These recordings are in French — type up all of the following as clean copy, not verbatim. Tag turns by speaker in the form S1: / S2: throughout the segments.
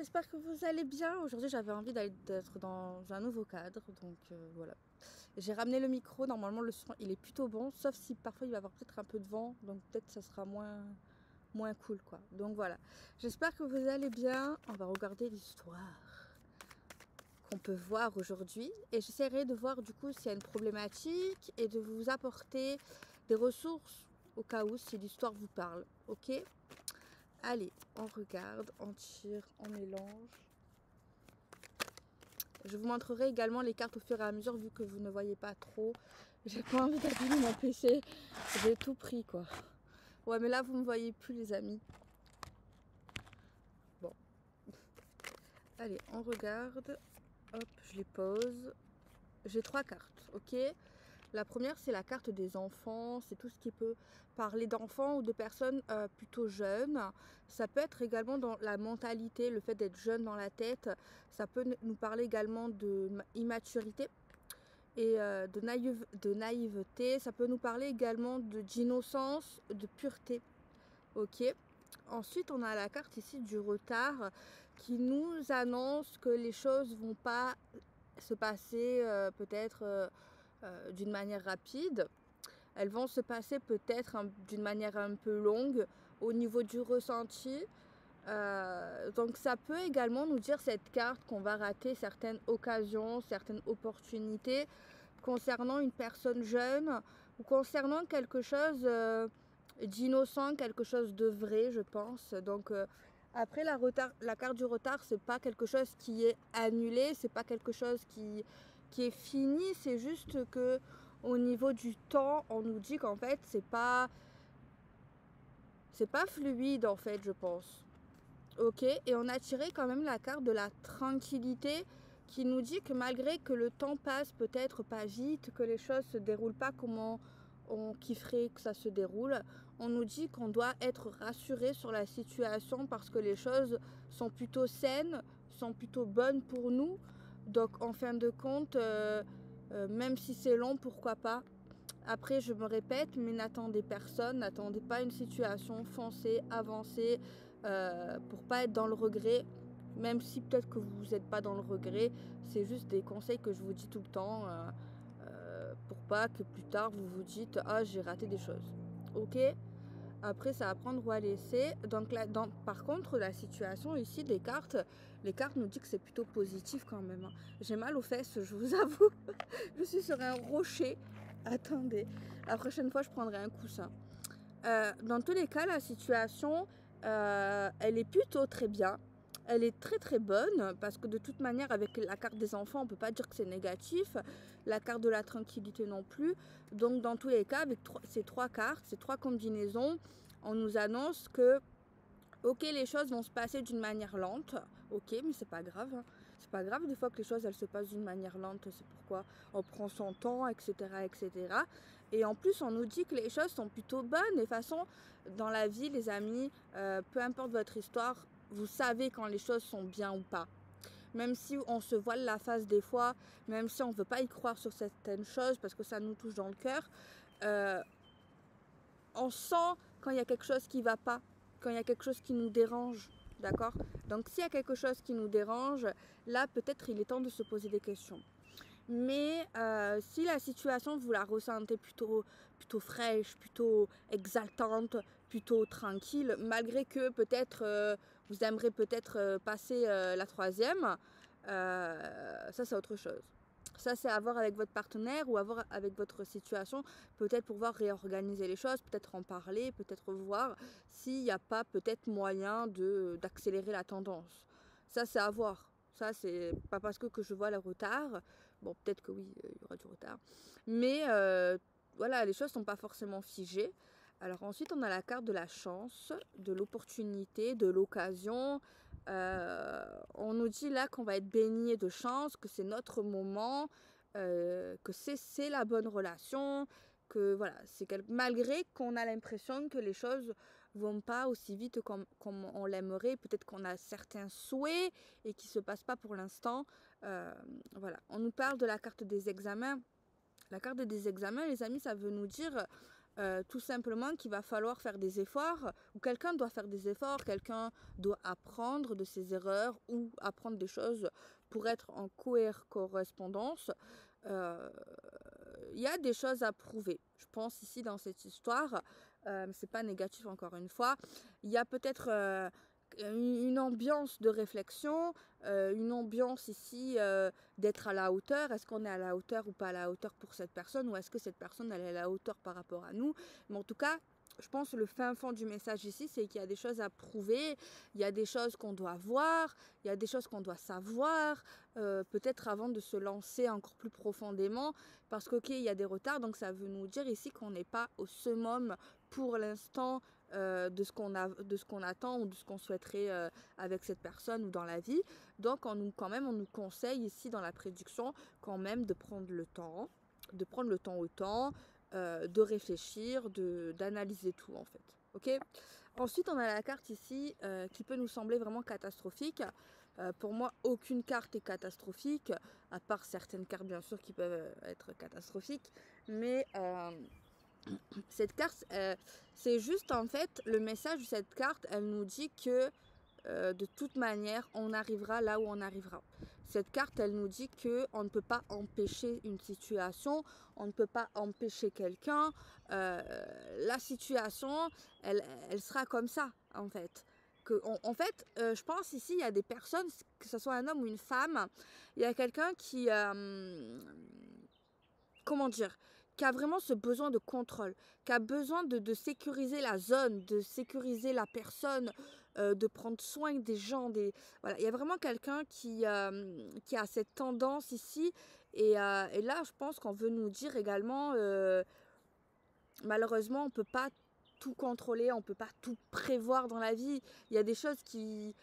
S1: j'espère que vous allez bien. Aujourd'hui, j'avais envie d'être dans un nouveau cadre, donc voilà. J'ai ramené le micro, normalement le son il est plutôt bon, sauf si parfois il va y avoir peut-être un peu de vent, donc peut-être ça sera moins cool quoi. Donc voilà, j'espère que vous allez bien. On va regarder l'histoire qu'on peut voir aujourd'hui et j'essaierai de voir du coup s'il y a une problématique et de vous apporter des ressources au cas où si l'histoire vous parle, ok? Allez, on regarde, on tire, on mélange. Je vous montrerai également les cartes au fur et à mesure vu que vous ne voyez pas trop. J'ai pas envie d'abîmer mon PC. J'ai tout pris quoi. Ouais mais là vous me voyez plus les amis. Bon. Allez, on regarde. Hop, je les pose. J'ai 3 cartes, ok? La première, c'est la carte des enfants. C'est tout ce qui peut parler d'enfants ou de personnes plutôt jeunes. Ça peut être également dans la mentalité, le fait d'être jeune dans la tête. Ça peut nous parler également d'immaturité et de naïveté. Ça peut nous parler également d'innocence, de pureté. Ok. Ensuite, on a la carte ici du retard qui nous annonce que les choses vont pas se passer peut-être d'une manière rapide. Elles vont se passer peut-être d'une manière un peu longue au niveau du ressenti. Donc ça peut également nous dire cette carte qu'on va rater certaines occasions, certaines opportunités concernant une personne jeune ou concernant quelque chose d'innocent, quelque chose de vrai, je pense. Donc après la carte du retard, c'est pas quelque chose qui est annulé, c'est pas quelque chose qui est fini, c'est juste que au niveau du temps, on nous dit qu'en fait, c'est pas fluide en fait, je pense. Ok, et on a tiré quand même la carte de la tranquillité qui nous dit que malgré que le temps passe peut-être pas vite, que les choses se déroulent pas comme on kifferait que ça se déroule, on nous dit qu'on doit être rassuré sur la situation parce que les choses sont plutôt saines, sont plutôt bonnes pour nous. Donc en fin de compte, même si c'est long, pourquoi pas. Après, je me répète, mais n'attendez personne, n'attendez pas une situation, foncez, avancez, pour pas être dans le regret. Même si peut-être que vous n'êtes pas dans le regret, c'est juste des conseils que je vous dis tout le temps, pour pas que plus tard vous vous dites ah j'ai raté des choses. Ok. Après, ça va prendre ou à laisser. Donc là, par contre, la situation ici des cartes, les cartes nous disent que c'est plutôt positif quand même. J'ai mal aux fesses, je vous avoue. Je suis sur un rocher. Attendez, la prochaine fois, je prendrai un coussin. Dans tous les cas, la situation, elle est plutôt très bien. Elle est très très bonne parce que de toute manière, avec la carte des enfants, on ne peut pas dire que c'est négatif. La carte de la tranquillité non plus. Donc, dans tous les cas, avec ces 3 cartes, ces 3 combinaisons, on nous annonce que ok, les choses vont se passer d'une manière lente, ok, mais c'est pas grave. Hein. C'est pas grave des fois que les choses elles se passent d'une manière lente, c'est pourquoi on prend son temps, etc., etc. Et en plus, on nous dit que les choses sont plutôt bonnes. Et de toute façon, dans la vie, les amis, peu importe votre histoire, vous savez quand les choses sont bien ou pas. Même si on se voile la face des fois, même si on ne veut pas y croire sur certaines choses parce que ça nous touche dans le cœur, euh, on sent quand il y a quelque chose qui ne va pas, quand il y a quelque chose qui nous dérange, d'accord? Donc s'il y a quelque chose qui nous dérange, là peut-être il est temps de se poser des questions. Mais si la situation vous la ressentez plutôt fraîche, plutôt exaltante, plutôt tranquille, malgré que peut-être vous aimeriez peut-être passer la troisième, ça c'est autre chose. Ça, c'est à voir avec votre partenaire ou à voir avec votre situation, peut-être pouvoir réorganiser les choses, peut-être en parler, peut-être voir s'il n'y a pas peut-être moyen d'accélérer la tendance. Ça, c'est à voir. Ça, c'est pas parce que je vois le retard. Bon, peut-être que oui, il y aura du retard. Mais voilà, les choses ne sont pas forcément figées. Alors ensuite, on a la carte de la chance, de l'opportunité, de l'occasion. On nous dit là qu'on va être baigné de chance, que c'est notre moment, que c'est la bonne relation, que voilà, malgré qu'on a l'impression que les choses vont pas aussi vite comme on l'aimerait, peut-être qu'on a certains souhaits et qui se passent pas pour l'instant. Voilà, on nous parle de la carte des examens. La carte des examens, les amis, ça veut nous dire tout simplement qu'il va falloir faire des efforts, ou quelqu'un doit faire des efforts, quelqu'un doit apprendre de ses erreurs ou apprendre des choses pour être en correspondance. Euh, Il y a des choses à prouver. Je pense ici dans cette histoire, c'est pas négatif encore une fois, il y a peut-être une ambiance de réflexion, une ambiance ici d'être à la hauteur. Est-ce qu'on est à la hauteur ou pas à la hauteur pour cette personne, ou est-ce que cette personne elle est à la hauteur par rapport à nous? Mais en tout cas, je pense que le fin fond du message ici, c'est qu'il y a des choses à prouver, il y a des choses qu'on doit voir, il y a des choses qu'on doit savoir, peut-être avant de se lancer encore plus profondément, parce qu'ok, il y a des retards, donc ça veut nous dire ici qu'on n'est pas au summum pour l'instant de ce qu'on attend ou de ce qu'on souhaiterait avec cette personne ou dans la vie. Donc quand même, on nous conseille ici dans la prédiction quand même de prendre le temps, au temps, de réfléchir, d'analyser tout en fait. Ok. Ensuite, on a la carte ici qui peut nous sembler vraiment catastrophique. Pour moi, aucune carte est catastrophique, à part certaines cartes bien sûr qui peuvent être catastrophiques. Mais cette carte, c'est juste en fait, le message de cette carte, elle nous dit que de toute manière, on arrivera là où on arrivera. Cette carte, elle nous dit que on ne peut pas empêcher une situation, on ne peut pas empêcher quelqu'un. La situation, elle sera comme ça, en fait. En fait, je pense ici, il y a des personnes, que ce soit un homme ou une femme, il y a quelqu'un qui, comment dire, qui a vraiment ce besoin de contrôle, qui a besoin de sécuriser la zone, de sécuriser la personne, de prendre soin des gens. Voilà. Il y a vraiment quelqu'un qui a cette tendance ici. Et là, je pense qu'on veut nous dire également, malheureusement, on ne peut pas tout contrôler, on ne peut pas tout prévoir dans la vie. Il y a des choses qui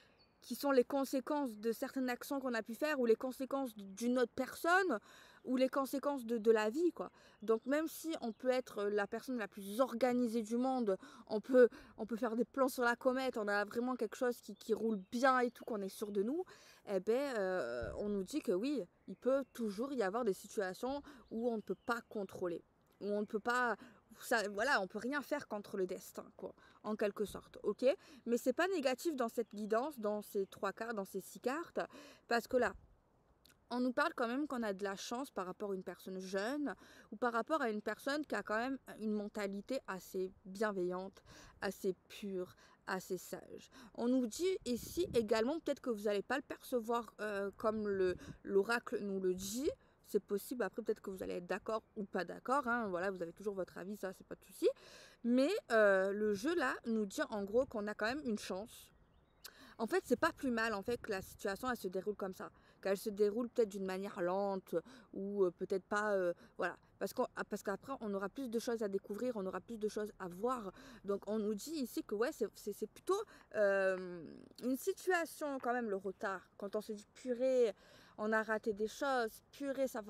S1: sont les conséquences de certaines actions qu'on a pu faire, ou les conséquences d'une autre personne, ou les conséquences de la vie, quoi. Donc même si on peut être la personne la plus organisée du monde, on peut faire des plans sur la comète, on a vraiment quelque chose qui roule bien et tout, qu'on est sûr de nous, eh ben on nous dit que oui, il peut toujours y avoir des situations où on ne peut pas contrôler, où on ne peut pas, ça, voilà, on peut rien faire contre le destin, quoi, en quelque sorte, ok. Mais c'est pas négatif dans cette guidance, dans ces 3 cartes, dans ces 6 cartes, parce que là, on nous parle quand même qu'on a de la chance par rapport à une personne jeune, ou par rapport à une personne qui a quand même une mentalité assez bienveillante, assez pure, assez sage. On nous dit ici également, peut-être que vous n'allez pas le percevoir comme l'oracle nous le dit. C'est possible, après peut-être que vous allez être d'accord ou pas d'accord, hein, voilà, vous avez toujours votre avis, ça c'est pas de souci. Mais le jeu là nous dit en gros qu'on a quand même une chance. En fait, c'est pas plus mal en fait que la situation elle se déroule comme ça, qu'elle se déroule peut-être d'une manière lente, ou peut-être pas, voilà, parce qu'après on aura plus de choses à découvrir, on aura plus de choses à voir. Donc on nous dit ici que ouais, c'est plutôt une situation quand même, le retard. Quand on se dit purée, on a raté des choses, purée, ça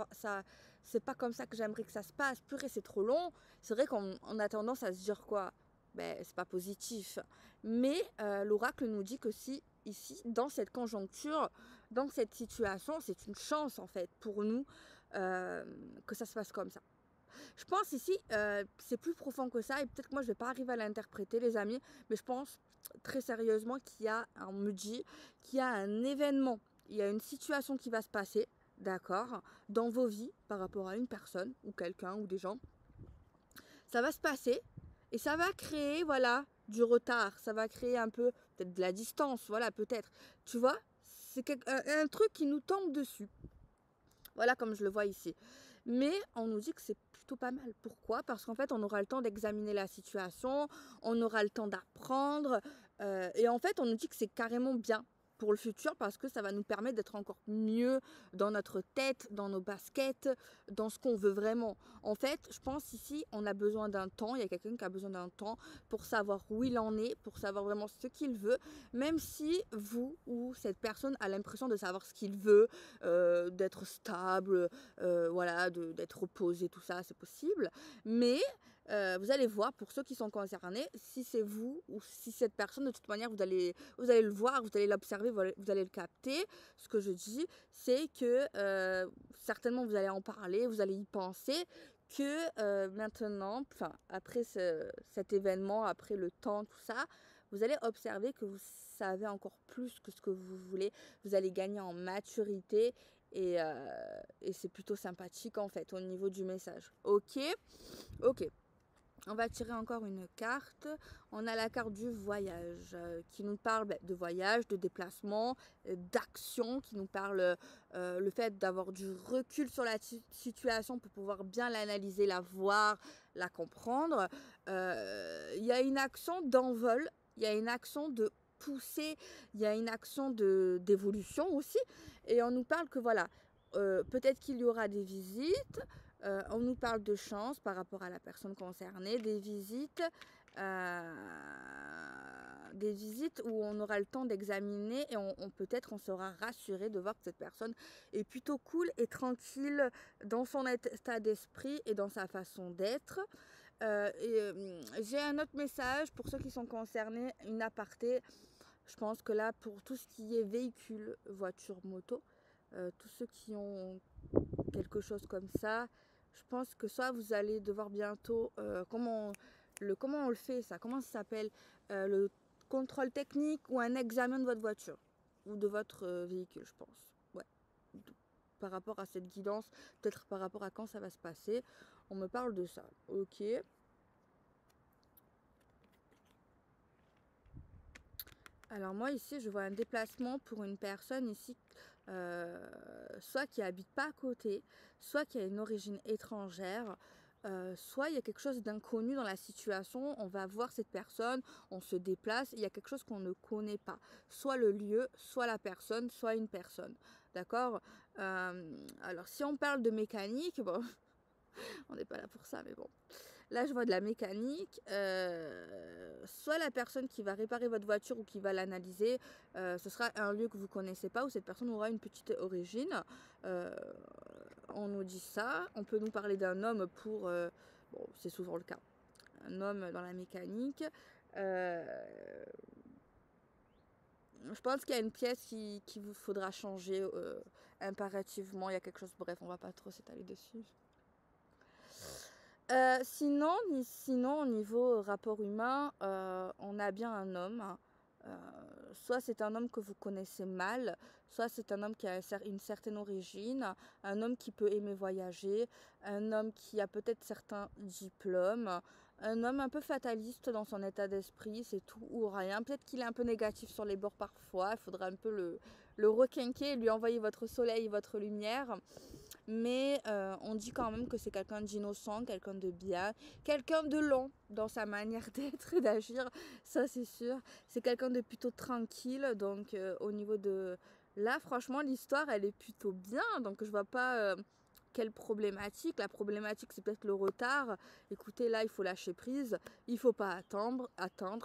S1: c'est pas comme ça que j'aimerais que ça se passe, purée, c'est trop long. C'est vrai qu'on a tendance à se dire quoi, ben c'est pas positif. Mais l'oracle nous dit que si, ici, dans cette conjoncture, dans cette situation, c'est une chance en fait pour nous euh, que ça se passe comme ça. Je pense ici, c'est plus profond que ça, et peut-être que moi je vais pas arriver à l'interpréter, les amis, mais je pense très sérieusement qu'il y a, on me dit, qu'il y a un événement, il y a une situation qui va se passer, d'accord, dans vos vies par rapport à une personne ou quelqu'un ou des gens. Ça va se passer et ça va créer, voilà, du retard. Ça va créer un peu, peut-être de la distance, voilà, peut-être. Tu vois, c'est un truc qui nous tombe dessus. Voilà, comme je le vois ici. Mais on nous dit que c'est plutôt pas mal. Pourquoi? Parce qu'en fait, on aura le temps d'examiner la situation, on aura le temps d'apprendre. Et en fait, on nous dit que c'est carrément bien pour le futur, parce que ça va nous permettre d'être encore mieux dans notre tête, dans nos baskets, dans ce qu'on veut vraiment. En fait, je pense ici, on a besoin d'un temps, il y a quelqu'un qui a besoin d'un temps pour savoir où il en est, pour savoir vraiment ce qu'il veut, même si vous ou cette personne a l'impression de savoir ce qu'il veut, d'être stable, voilà, d'être reposé, tout ça, c'est possible. Mais vous allez voir, pour ceux qui sont concernés, si c'est vous ou si cette personne, de toute manière, vous allez le voir, vous allez l'observer, vous allez le capter. Ce que je dis, c'est que certainement vous allez en parler, vous allez y penser, que maintenant, enfin, après cet événement, après le temps, tout ça, vous allez observer que vous savez encore plus que ce que vous voulez. Vous allez gagner en maturité et c'est plutôt sympathique en fait au niveau du message. Ok, ok. On va tirer encore une carte. On a la carte du voyage qui nous parle de voyage, de déplacement, d'action, qui nous parle le fait d'avoir du recul sur la situation pour pouvoir bien l'analyser, la voir, la comprendre. Il y a une action d'envol, il y a une action de poussée, il y a une action d'évolution aussi. Et on nous parle que voilà, peut-être qu'il y aura des visites. On nous parle de chance par rapport à la personne concernée, des visites où on aura le temps d'examiner et peut-être on sera rassuré de voir que cette personne est plutôt cool et tranquille dans son état d'esprit et dans sa façon d'être. J'ai un autre message pour ceux qui sont concernés, une aparté. Je pense que là, pour tout ce qui est véhicule, voiture, moto, tous ceux qui ont quelque chose comme ça, je pense que soit vous allez devoir bientôt, comment on le fait ça, comment ça s'appelle, le contrôle technique ou un examen de votre voiture ou de votre véhicule, je pense. Ouais. Par rapport à cette guidance, peut-être par rapport à quand ça va se passer, on me parle de ça. Ok. Alors moi ici, je vois un déplacement pour une personne ici, soit qui habite pas à côté, soit qui a une origine étrangère, soit il y a quelque chose d'inconnu dans la situation. On va voir cette personne, on se déplace, il y a quelque chose qu'on ne connaît pas. Soit le lieu, soit la personne, soit une personne. D'accord. Alors si on parle de mécanique, bon, on n'est pas là pour ça, mais bon. Là, je vois de la mécanique. Soit la personne qui va réparer votre voiture ou qui va l'analyser, ce sera un lieu que vous ne connaissez pas, où cette personne aura une petite origine. On nous dit ça. On peut nous parler d'un homme pour... bon, c'est souvent le cas. Un homme dans la mécanique. Je pense qu'il y a une pièce qui vous faudra changer impérativement. Il y a quelque chose... Bref, on va pas trop s'étaler dessus. Sinon, au niveau rapport humain, on a bien un homme. Soit c'est un homme que vous connaissez mal, soit c'est un homme qui a une certaine origine, un homme qui peut aimer voyager, un homme qui a peut-être certains diplômes, un homme un peu fataliste dans son état d'esprit, c'est tout ou rien. Peut-être qu'il est un peu négatif sur les bords parfois, il faudra un peu le requinquer, lui envoyer votre soleil, votre lumière. Mais on dit quand même que c'est quelqu'un d'innocent, quelqu'un de bien, quelqu'un de lent dans sa manière d'être et d'agir, ça c'est sûr. C'est quelqu'un de plutôt tranquille, donc au niveau de... Là, franchement, l'histoire, elle est plutôt bien, donc je vois pas quelle problématique. La problématique, c'est peut-être le retard. Écoutez, là, il faut lâcher prise, il faut pas attendre,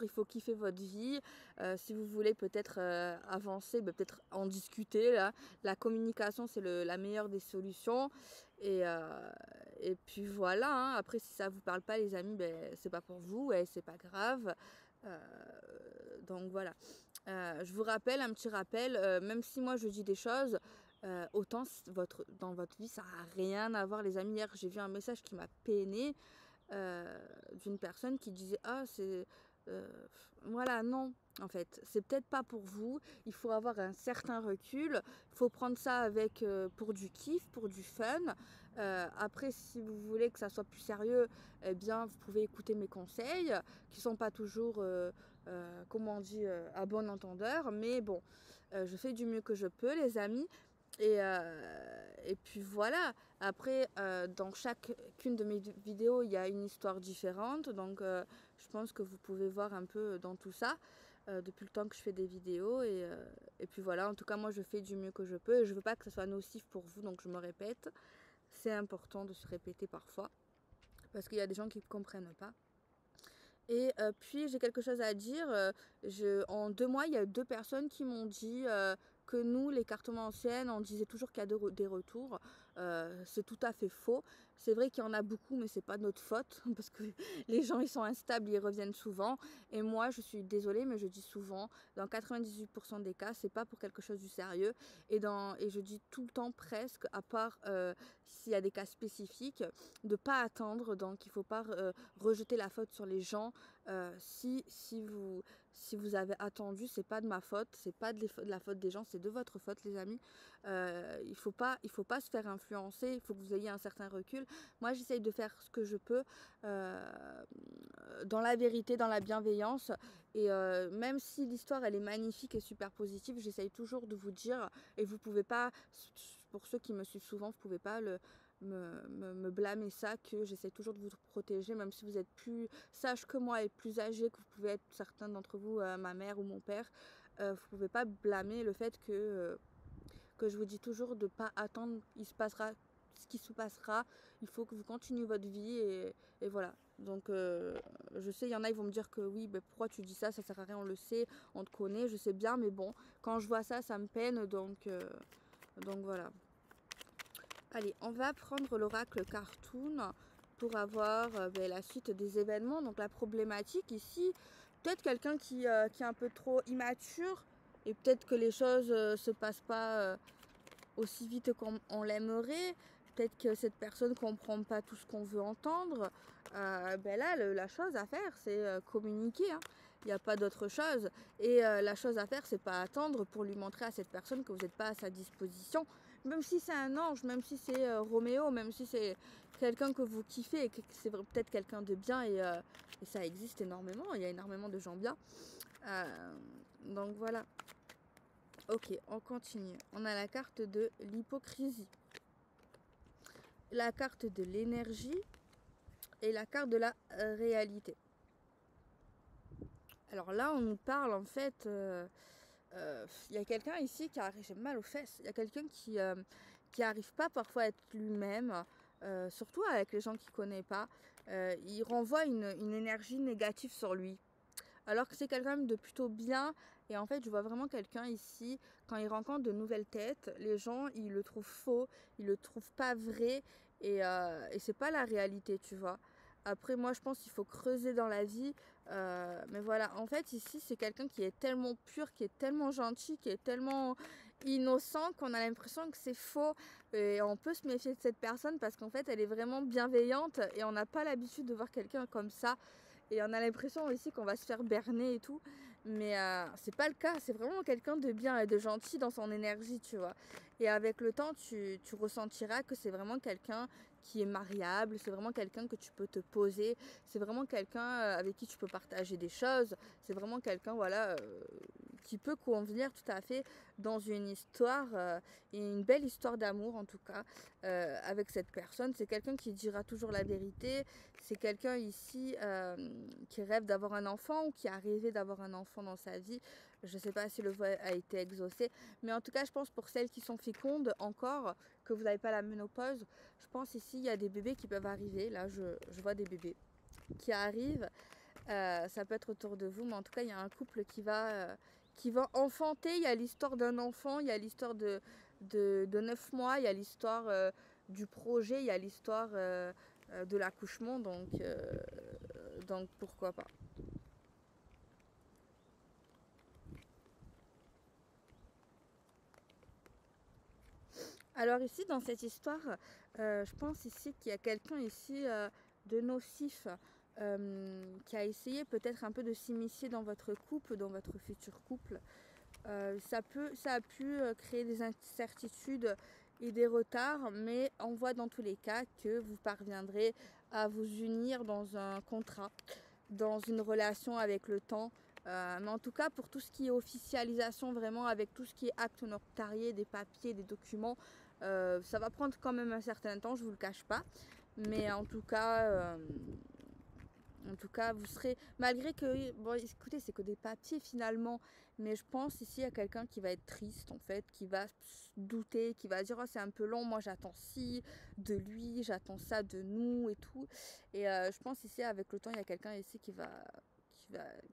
S1: il faut kiffer votre vie. Si vous voulez peut-être avancer, peut-être en discuter, là. La communication, c'est la meilleure des solutions. Et puis voilà, hein. Après, si ça vous parle pas, les amis, c'est pas pour vous et c'est pas grave. Euh, donc voilà. Je vous rappelle, un petit rappel, même si moi je dis des choses, autant dans votre vie, ça n'a rien à voir, les amis. Hier, j'ai vu un message qui m'a peiné d'une personne qui disait ah c'est voilà, non, en fait c'est peut-être pas pour vous, il faut avoir un certain recul, il faut prendre ça avec pour du kiff, pour du fun. Après, si vous voulez que ça soit plus sérieux, eh bien vous pouvez écouter mes conseils qui sont pas toujours comment on dit à bon entendeur, mais bon, je fais du mieux que je peux, les amis. Et puis voilà, après dans chacune de mes vidéos il y a une histoire différente, donc je pense que vous pouvez voir un peu dans tout ça depuis le temps que je fais des vidéos et puis voilà, en tout cas moi je fais du mieux que je peux et je veux pas que ce soit nocif pour vous, donc je me répète, c'est important de se répéter parfois parce qu'il y a des gens qui ne comprennent pas. Et puis j'ai quelque chose à dire, en 2 mois il y a 2 personnes qui m'ont dit que nous les cartomanciennes on disait toujours qu'il y a des retours. c'est tout à fait faux. C'est vrai qu'il y en a beaucoup, mais c'est pas notre faute parce que les gens ils sont instables, ils reviennent souvent. Et moi, je suis désolée, mais je dis souvent, dans 98% des cas, c'est pas pour quelque chose du sérieux. Et je dis tout le temps presque, à part s'il y a des cas spécifiques, de pas attendre. Donc il faut pas rejeter la faute sur les gens. Si vous avez attendu, c'est pas de ma faute, c'est pas de la faute des gens, c'est de votre faute, les amis. Il faut pas se faire influencer, il faut que vous ayez un certain recul. Moi, j'essaye de faire ce que je peux dans la vérité, dans la bienveillance. Et même si l'histoire, elle est magnifique et super positive, j'essaye toujours de vous dire, et vous pouvez pas, pour ceux qui me suivent souvent, vous pouvez pas me blâmer ça, que j'essaie toujours de vous protéger, même si vous êtes plus sage que moi et plus âgé que vous pouvez être, certains d'entre vous, ma mère ou mon père, vous pouvez pas blâmer le fait que je vous dis toujours de pas attendre, il se passera ce qui se passera, il faut que vous continuez votre vie et voilà. Donc je sais, il y en a, ils vont me dire que oui, ben pourquoi tu dis ça, ça sert à rien, on le sait, on te connaît, je sais bien, mais bon, quand je vois ça, ça me peine, donc voilà. Allez, on va prendre l'oracle Cartoon pour avoir ben, la suite des événements. Donc la problématique ici, peut-être quelqu'un qui est un peu trop immature et peut-être que les choses se passent pas aussi vite qu'on l'aimerait. Peut-être que cette personne ne comprend pas tout ce qu'on veut entendre. Ben là, la chose à faire, c'est communiquer. Hein. Il n'y a pas d'autre chose. Et la chose à faire, c'est pas attendre pour lui montrer à cette personne que vous n'êtes pas à sa disposition. Même si c'est un ange, même si c'est Roméo, même si c'est quelqu'un que vous kiffez et que c'est peut-être quelqu'un de bien et ça existe énormément. Il y a énormément de gens bien. Donc voilà. Ok, on continue. On a la carte de l'hypocrisie, la carte de l'énergie et la carte de la réalité. Alors là, on nous parle en fait, y a quelqu'un ici qui arrive, j'ai mal aux fesses, il y a quelqu'un qui arrive pas parfois à être lui-même, surtout avec les gens qu'il connaît pas. Il renvoie une énergie négative sur lui. Alors que c'est quelqu'un de plutôt bien. Et en fait, je vois vraiment quelqu'un ici, quand il rencontre de nouvelles têtes, les gens, ils le trouvent faux, ils le trouvent pas vrai. Et c'est pas la réalité, tu vois. Après, moi, je pense qu'il faut creuser dans la vie. Mais voilà, en fait, ici, c'est quelqu'un qui est tellement pur, qui est tellement gentil, qui est tellement innocent qu'on a l'impression que c'est faux. Et on peut se méfier de cette personne parce qu'en fait, elle est vraiment bienveillante et on n'a pas l'habitude de voir quelqu'un comme ça. Et on a l'impression aussi qu'on va se faire berner et tout. Mais c'est pas le cas. C'est vraiment quelqu'un de bien et de gentil dans son énergie, tu vois. Et avec le temps, tu ressentiras que c'est vraiment quelqu'un qui est mariable. C'est vraiment quelqu'un que tu peux te poser. C'est vraiment quelqu'un avec qui tu peux partager des choses. C'est vraiment quelqu'un, voilà, qui peut convenir tout à fait dans une histoire. Et une belle histoire d'amour, en tout cas, avec cette personne. C'est quelqu'un qui dira toujours la vérité. C'est quelqu'un ici qui rêve d'avoir un enfant ou qui a rêvé d'avoir un enfant dans sa vie. Je ne sais pas si le vœu a été exaucé. Mais en tout cas, je pense pour celles qui sont fécondes encore, que vous n'avez pas la ménopause, je pense ici, il y a des bébés qui peuvent arriver. Là, je vois des bébés qui arrivent. Ça peut être autour de vous, mais en tout cas, il y a un couple qui va enfanter. Il y a l'histoire d'un enfant, il y a l'histoire de 9 mois, il y a l'histoire du projet, il y a l'histoire de l'accouchement, donc pourquoi pas. Alors ici, dans cette histoire, je pense ici qu'il y a quelqu'un ici de nocif qui a essayé peut-être un peu de s'immiscer dans votre couple, dans votre futur couple. Ça a pu créer des incertitudes et des retards, mais on voit dans tous les cas que vous parviendrez à vous unir dans un contrat, dans une relation avec le temps. Mais en tout cas, pour tout ce qui est officialisation, vraiment avec tout ce qui est acte notarié, des papiers, des documents, ça va prendre quand même un certain temps, je ne vous le cache pas. Mais en tout cas, vous serez, malgré que, bon, écoutez, c'est que des papiers finalement, mais je pense ici à quelqu'un qui va être triste en fait, qui va douter, qui va dire, oh, c'est un peu long, moi j'attends ci de lui, j'attends ça de nous et tout. Et je pense ici, avec le temps, il y a quelqu'un ici qui va,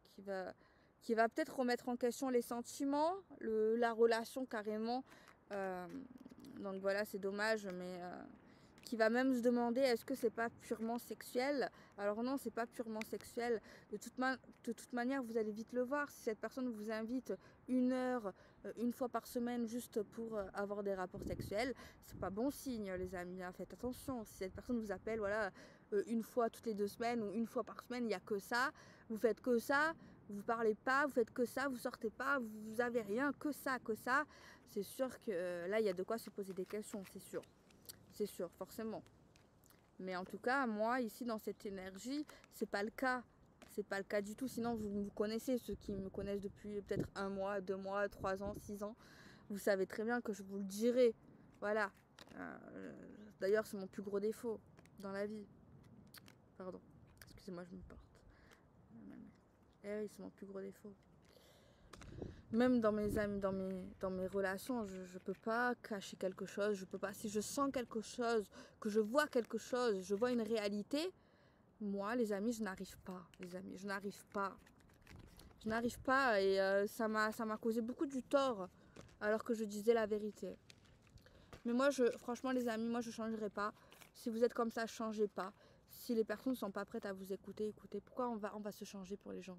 S1: qui va, qui va peut-être remettre en question les sentiments, la relation carrément. Donc voilà, c'est dommage, mais qui va même se demander est-ce que c'est pas purement sexuel. Alors non, c'est pas purement sexuel. De toute manière, vous allez vite le voir. Si cette personne vous invite 1 heure, une fois par semaine, juste pour avoir des rapports sexuels, c'est pas bon signe, les amis, hein. Faites attention. Si cette personne vous appelle, voilà, une fois toutes les 2 semaines ou une fois par semaine, il n'y a que ça. Vous faites que ça. Vous parlez pas, vous faites que ça, vous sortez pas, vous avez rien, que ça, que ça. C'est sûr que là, il y a de quoi se poser des questions, c'est sûr. C'est sûr, forcément. Mais en tout cas, moi, ici, dans cette énergie, c'est pas le cas. C'est pas le cas du tout. Sinon, vous me connaissez, ceux qui me connaissent depuis peut-être 1 mois, 2 mois, 3 ans, 6 ans. Vous savez très bien que je vous le dirai. Voilà. D'ailleurs, c'est mon plus gros défaut dans la vie. Pardon. Excusez-moi, je me porte. Eh oui, c'est mon plus gros défaut. Même dans mes amis, dans mes relations, je peux pas cacher quelque chose, je peux pas. Si je sens quelque chose, que je vois quelque chose, je vois une réalité, moi, les amis, je n'arrive pas. Les amis, je n'arrive pas. Je n'arrive pas et ça m'a causé beaucoup du tort alors que je disais la vérité. Mais moi, franchement, les amis, moi, je changerai pas. Si vous êtes comme ça, changez pas. Si les personnes ne sont pas prêtes à vous écouter, écoutez. Pourquoi on va se changer pour les gens?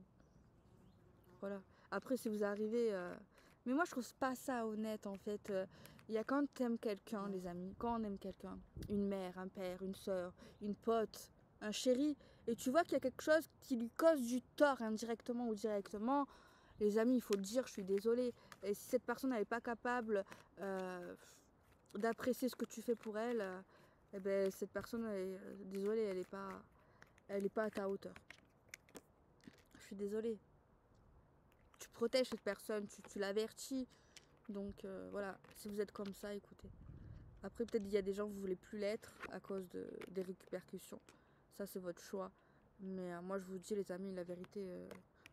S1: Voilà. Après, si vous arrivez... Mais moi, je trouve pas ça honnête, en fait. Il y a quand tu aimes quelqu'un, les amis, quand on aime quelqu'un, une mère, un père, une soeur, une pote, un chéri, et tu vois qu'il y a quelque chose qui lui cause du tort, indirectement ou directement, les amis, il faut le dire, je suis désolée. Et si cette personne n'est pas capable d'apprécier ce que tu fais pour elle, eh ben, cette personne, désolée, elle est pas à ta hauteur. Je suis désolée. Tu protèges cette personne, tu l'avertis. Donc voilà, si vous êtes comme ça, écoutez. Après, peut-être il y a des gens que vous voulez plus l'être à cause des répercussions. Ça, c'est votre choix. Mais moi, je vous dis, les amis, la vérité,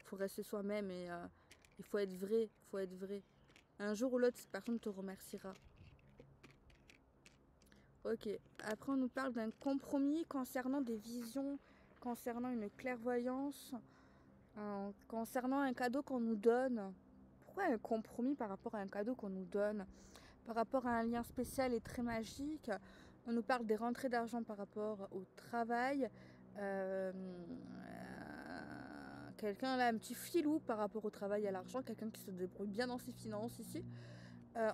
S1: faut rester soi-même et il faut être vrai. Faut être vrai. Un jour ou l'autre, cette personne te remerciera. Ok. Après, on nous parle d'un compromis concernant des visions, concernant une clairvoyance, concernant un cadeau qu'on nous donne. Pourquoi un compromis par rapport à un cadeau qu'on nous donne? Par rapport à un lien spécial et très magique, on nous parle des rentrées d'argent par rapport au travail. Quelqu'un là, un petit filou par rapport au travail et à l'argent, quelqu'un qui se débrouille bien dans ses finances ici.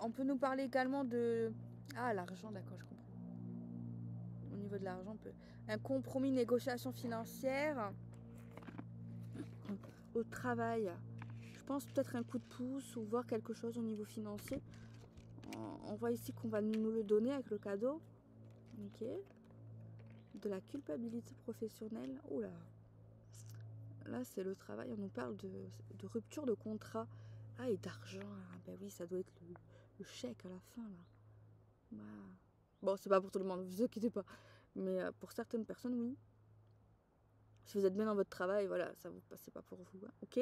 S1: On peut nous parler également de... Ah, l'argent, d'accord, je comprends. Au niveau de l'argent, on peut... Un compromis, négociation financière. Au travail, je pense peut-être un coup de pouce ou voir quelque chose au niveau financier. On voit ici qu'on va nous le donner avec le cadeau. Ok. De la culpabilité professionnelle. Oula. Là, c'est le travail. On nous parle de rupture de contrat. Ah, et d'argent. Ah, ben oui, ça doit être le chèque à la fin, là. Bah. Bon, c'est pas pour tout le monde, ne vous inquiétez pas. Mais pour certaines personnes, oui. Si vous êtes bien dans votre travail, voilà, ça vous passe pas pour vous. Hein. Ok.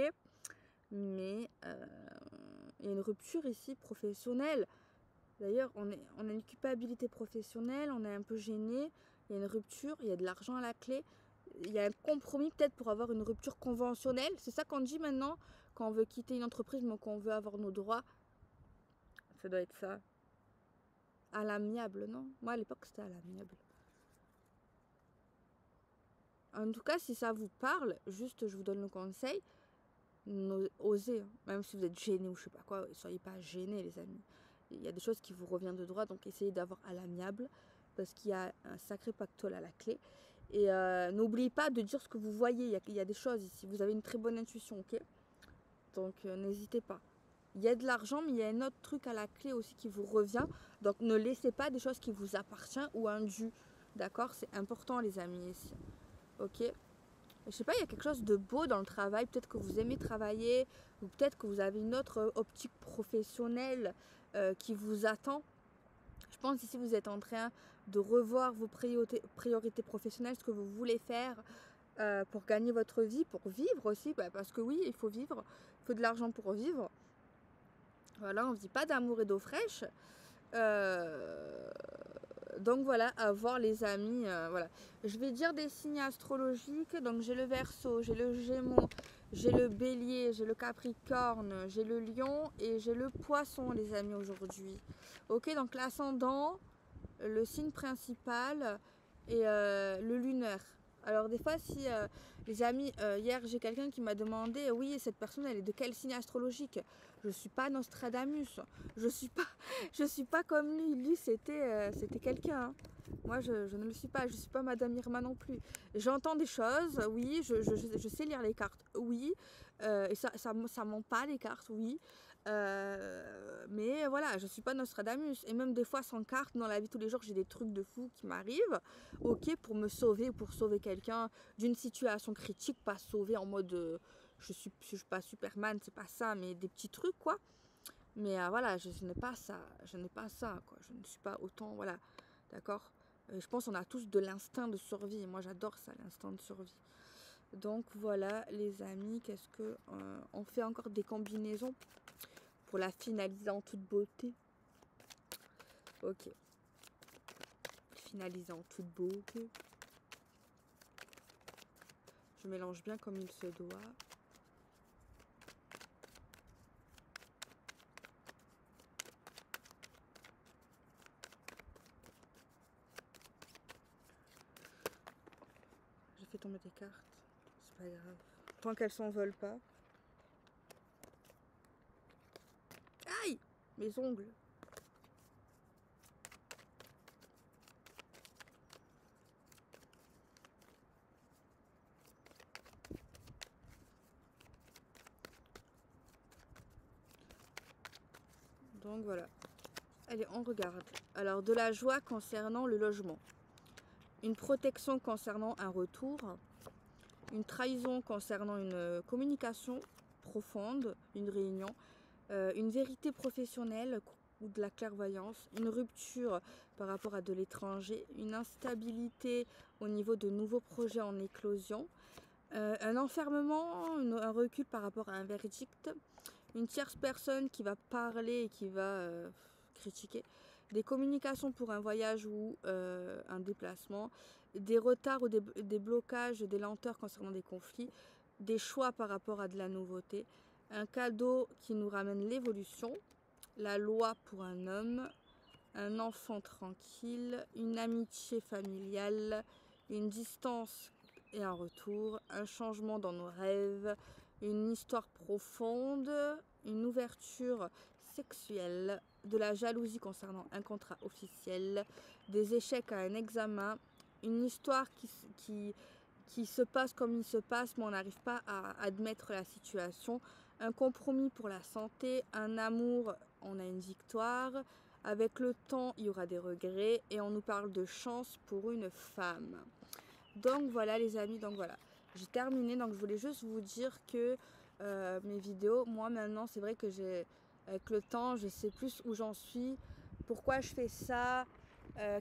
S1: Mais il y a une rupture ici professionnelle. D'ailleurs, on a une culpabilité professionnelle, on est un peu gêné, il y a une rupture, il y a de l'argent à la clé, il y a un compromis peut-être pour avoir une rupture conventionnelle. C'est ça qu'on dit maintenant quand on veut quitter une entreprise, mais qu'on veut avoir nos droits. Ça doit être ça. À l'amiable, non? Moi, à l'époque, c'était à l'amiable. En tout cas, si ça vous parle, juste, je vous donne le conseil, osez, hein. Même si vous êtes gêné ou je sais pas quoi, soyez pas gênés, les amis. Il y a des choses qui vous reviennent de droit, donc essayez d'avoir à l'amiable, parce qu'il y a un sacré pactole à la clé. Et n'oubliez pas de dire ce que vous voyez, il y a des choses ici, vous avez une très bonne intuition, ok? Donc n'hésitez pas. Il y a de l'argent, mais il y a un autre truc à la clé aussi qui vous revient, donc ne laissez pas des choses qui vous appartiennent ou un dû, d'accord? C'est important, les amis, ici, ok? Je sais pas, il y a quelque chose de beau dans le travail. Peut-être que vous aimez travailler, ou peut-être que vous avez une autre optique professionnelle qui vous attend. Je pense ici vous êtes en train de revoir vos priorités professionnelles, ce que vous voulez faire pour gagner votre vie, pour vivre aussi. Parce que oui, il faut vivre, il faut de l'argent pour vivre. Voilà, on ne dit pas d'amour et d'eau fraîche. Donc voilà, à voir les amis, voilà. Je vais dire des signes astrologiques, donc j'ai le Verseau, j'ai le Gémeaux, j'ai le bélier, j'ai le capricorne, j'ai le lion et j'ai le poisson les amis aujourd'hui. Ok, donc l'ascendant, le signe principal et le lunaire. Alors des fois si les amis, hier j'ai quelqu'un qui m'a demandé, oui cette personne elle est de quel signe astrologique? Je suis pas Nostradamus, je suis pas, je suis pas comme lui c'était quelqu'un. Hein. Moi je ne le suis pas, je suis pas Madame Irma non plus. J'entends des choses, oui, je sais lire les cartes, oui, et ça ment pas les cartes, oui. Mais voilà, je suis pas Nostradamus. Et même des fois sans carte, dans la vie de tous les jours, j'ai des trucs de fou qui m'arrivent. Ok, pour me sauver ou pour sauver quelqu'un d'une situation critique, pas sauver en mode je suis pas Superman, c'est pas ça, mais des petits trucs quoi. Mais voilà, je n'ai pas ça, je n'ai pas ça quoi. Je ne suis pas autant, voilà, d'accord. Je pense qu'on a tous de l'instinct de survie. Et moi j'adore ça, l'instinct de survie. Donc voilà les amis, qu'est-ce que on fait encore des combinaisons pour la finaliser en toute beauté. Ok. Finaliser en toute beauté. Je mélange bien comme il se doit. J'ai fait tomber tes cartes. C'est pas grave. Tant qu'elles s'envolent pas. Aïe! Mes ongles. Donc voilà. Allez, on regarde. Alors, de la joie concernant le logement. Une protection concernant un retour. Une trahison concernant une communication profonde, une réunion. Une vérité professionnelle ou de la clairvoyance. Une rupture par rapport à de l'étranger. Une instabilité au niveau de nouveaux projets en éclosion. Un enfermement, un recul par rapport à un verdict. Une tierce personne qui va parler et qui va critiquer, des communications pour un voyage ou un déplacement, des retards ou des blocages, des lenteurs concernant des conflits, des choix par rapport à de la nouveauté, un cadeau qui nous ramène l'évolution, la loi pour un homme, un enfant tranquille, une amitié familiale, une distance et un retour, un changement dans nos rêves, une histoire profonde, une ouverture sexuelle, de la jalousie concernant un contrat officiel, des échecs à un examen, une histoire qui se passe comme il se passe mais on n'arrive pas à admettre la situation, un compromis pour la santé, un amour, on a une victoire, avec le temps il y aura des regrets et on nous parle de chance pour une femme. Donc voilà les amis, donc voilà. J'ai terminé, donc je voulais juste vous dire que mes vidéos, moi maintenant c'est vrai que avec le temps, je sais plus où j'en suis, pourquoi je fais ça,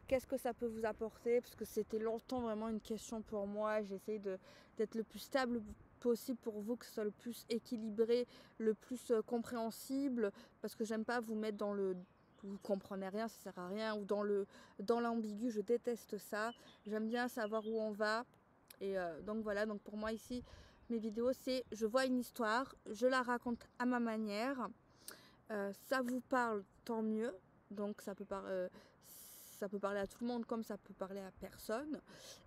S1: qu'est-ce que ça peut vous apporter, parce que c'était longtemps vraiment une question pour moi. J'essaye d'être le plus stable possible pour vous, que ce soit le plus équilibré, le plus compréhensible, parce que j'aime pas vous mettre dans le vous comprenez rien, ça sert à rien, ou dans l'ambigu, je déteste ça. J'aime bien savoir où on va. Et donc voilà, donc pour moi ici, mes vidéos, c'est je vois une histoire, je la raconte à ma manière. Ça vous parle, tant mieux. Donc ça peut parler à tout le monde comme ça peut parler à personne.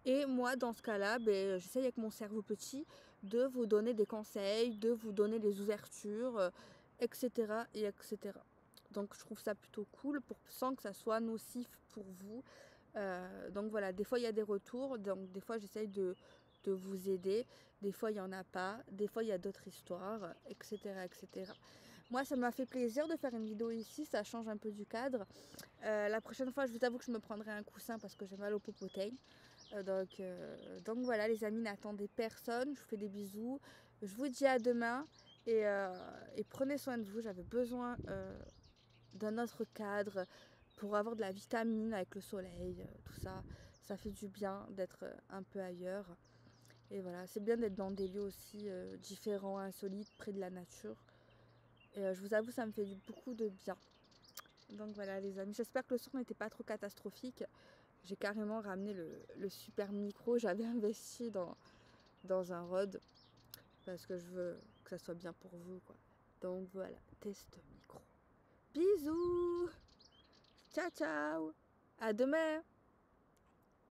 S1: Et moi, dans ce cas-là, ben, j'essaye avec mon cerveau petit de vous donner des conseils, de vous donner des ouvertures, etc. et etc. Donc je trouve ça plutôt cool sans que ça soit nocif pour vous. Donc voilà, des fois il y a des retours, donc des fois j'essaye de vous aider, des fois il n'y en a pas, des fois il y a d'autres histoires, etc. etc. Moi ça m'a fait plaisir de faire une vidéo ici, ça change un peu du cadre. La prochaine fois je vous avoue que je me prendrai un coussin parce que j'ai mal au popotin. Donc voilà les amis, n'attendez personne, je vous fais des bisous, je vous dis à demain et prenez soin de vous, j'avais besoin d'un autre cadre pour avoir de la vitamine avec le soleil, tout ça. Ça fait du bien d'être un peu ailleurs. Et voilà, c'est bien d'être dans des lieux aussi différents, insolites, près de la nature. Et je vous avoue, ça me fait beaucoup de bien. Donc voilà les amis, j'espère que le son n'était pas trop catastrophique. J'ai carrément ramené le super micro, j'avais investi dans un Rode. parce que je veux que ça soit bien pour vous, quoi. Donc voilà, test micro. Bisous. Ciao, ciao. À demain.